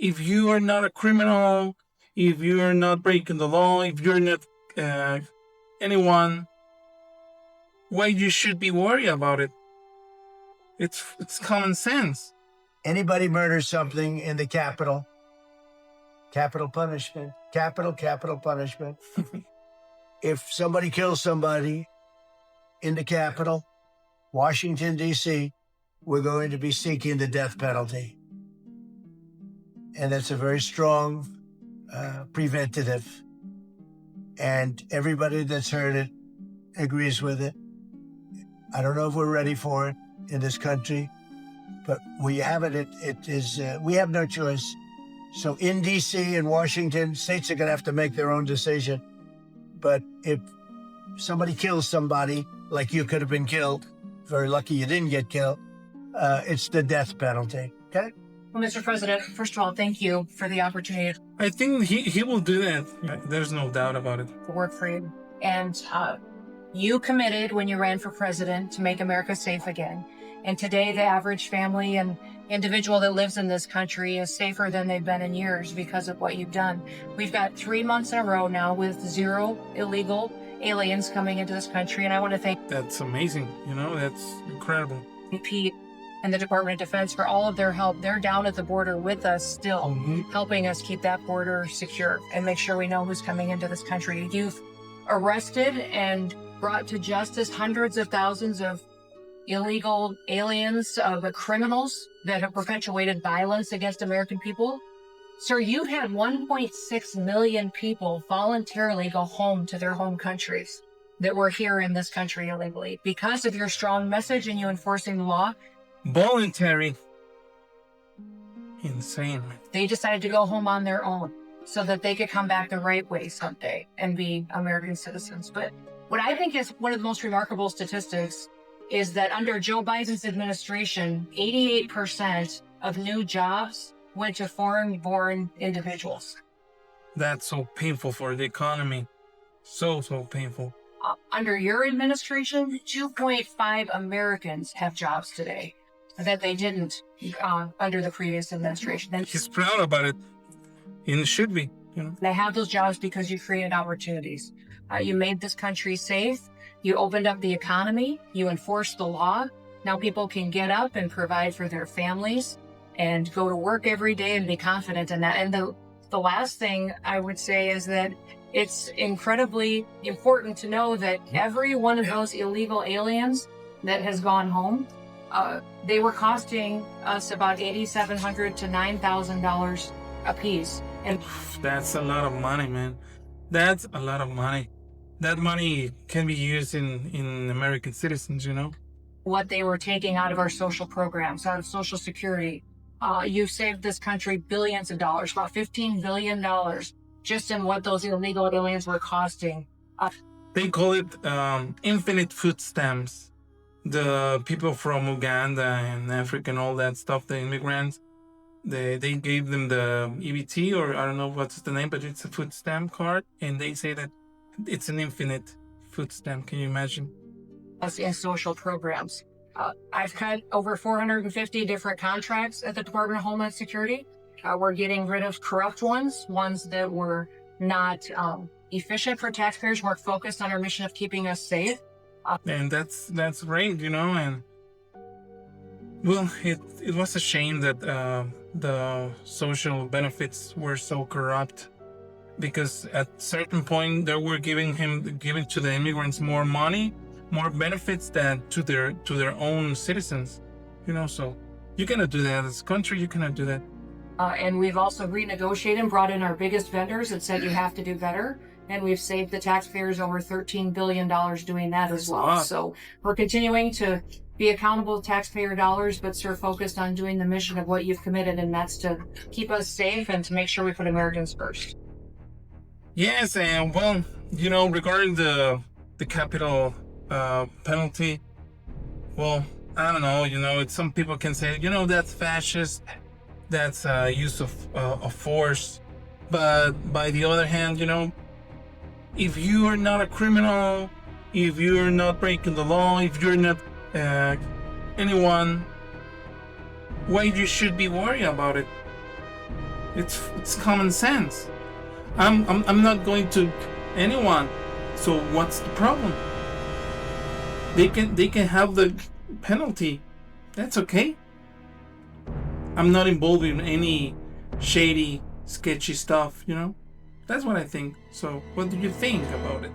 if you are not a criminal, if you are not breaking the law, if you're not anyone, why you should be worried about it? It's common sense. Anybody murders something in the Capitol, capital punishment, capital punishment. If somebody kills somebody in the Capitol, Washington, D.C., we're going to be seeking the death penalty. And that's a very strong preventative. And everybody that's heard it agrees with it. I don't know if we're ready for it in this country, but we have it. It is, we have no choice. So in D.C. and Washington, states are going to have to make their own decision. But if somebody kills somebody, like you could have been killed, very lucky you didn't get killed, it's the death penalty, okay? Well, Mr. President, first of all, thank you for the opportunity I think he will do that. There's no doubt about it. to work for you. And you committed when you ran for president to make America safe again. And today, the average family and individual that lives in this country is safer than they've been in years because of what you've done. We've got 3 months in a row now with 0 illegal aliens coming into this country. And I want to thank That's amazing. That's incredible. Pete and the Department of Defense for all of their help. They're down at the border with us still, helping us keep that border secure and make sure we know who's coming into this country. You've arrested and brought to justice hundreds of thousands of illegal aliens, the criminals that have perpetuated violence against American people. Sir, you had 1.6 million people voluntarily go home to their home countries that were here in this country illegally because of your strong message and you enforcing the law. Voluntary. Insane, man. They decided to go home on their own so that they could come back the right way someday and be American citizens. But what I think is one of the most remarkable statistics is that under Joe Biden's administration, 88% of new jobs went to foreign-born individuals. That's so painful for the economy. So painful. Under your administration, 2.5 Americans have jobs today that they didn't under the previous administration. And He's proud about it. And it should be, they have those jobs because you created opportunities. You made this country safe. You opened up the economy. You enforced the law. Now people can get up and provide for their families and go to work every day and be confident in that. And the last thing I would say is that it's incredibly important to know that every one of those illegal aliens that has gone home, they were costing us about $8,700 to $9,000 a piece. And that's a lot of money, man. That's a lot of money. That money can be used in American citizens, what they were taking out of our social programs, out of Social Security. You saved this country billions of dollars, about $15 billion, just in what those illegal aliens were costing. They call it infinite food stamps. The people from Uganda and Africa and all that stuff, the immigrants, they gave them the EBT, or I don't know what's the name, but it's a food stamp card. And they say that it's an infinite food stamp. Can you imagine? Us in social programs. I've had over 450 different contracts at the Department of Homeland Security. We're getting rid of corrupt ones that were not efficient for taxpayers, weren't focused on our mission of keeping us safe. And that's great, and well, it was a shame that the social benefits were so corrupt, because at certain point they were giving to the immigrants more money, more benefits than to their own citizens, so you cannot do that as a country. You cannot do that. And we've also renegotiated and brought in our biggest vendors and said you have to do better. And we've saved the taxpayers over $13 billion doing that as well. Wow. So we're continuing to be accountable to taxpayer dollars, but sort of focused on doing the mission of what you've committed, and that's to keep us safe and to make sure we put Americans first. Yes, and well, regarding the capital penalty, well, I don't know, some people can say, that's fascist, that's use of force. But by the other hand, if you are not a criminal, if you're not breaking the law, if you're not anyone, why you should be worried about it? It's common sense. I'm not going to anyone. So what's the problem? They can have the penalty. That's okay. I'm not involved in any shady, sketchy stuff, you know? That's what I think. So what do you think about it?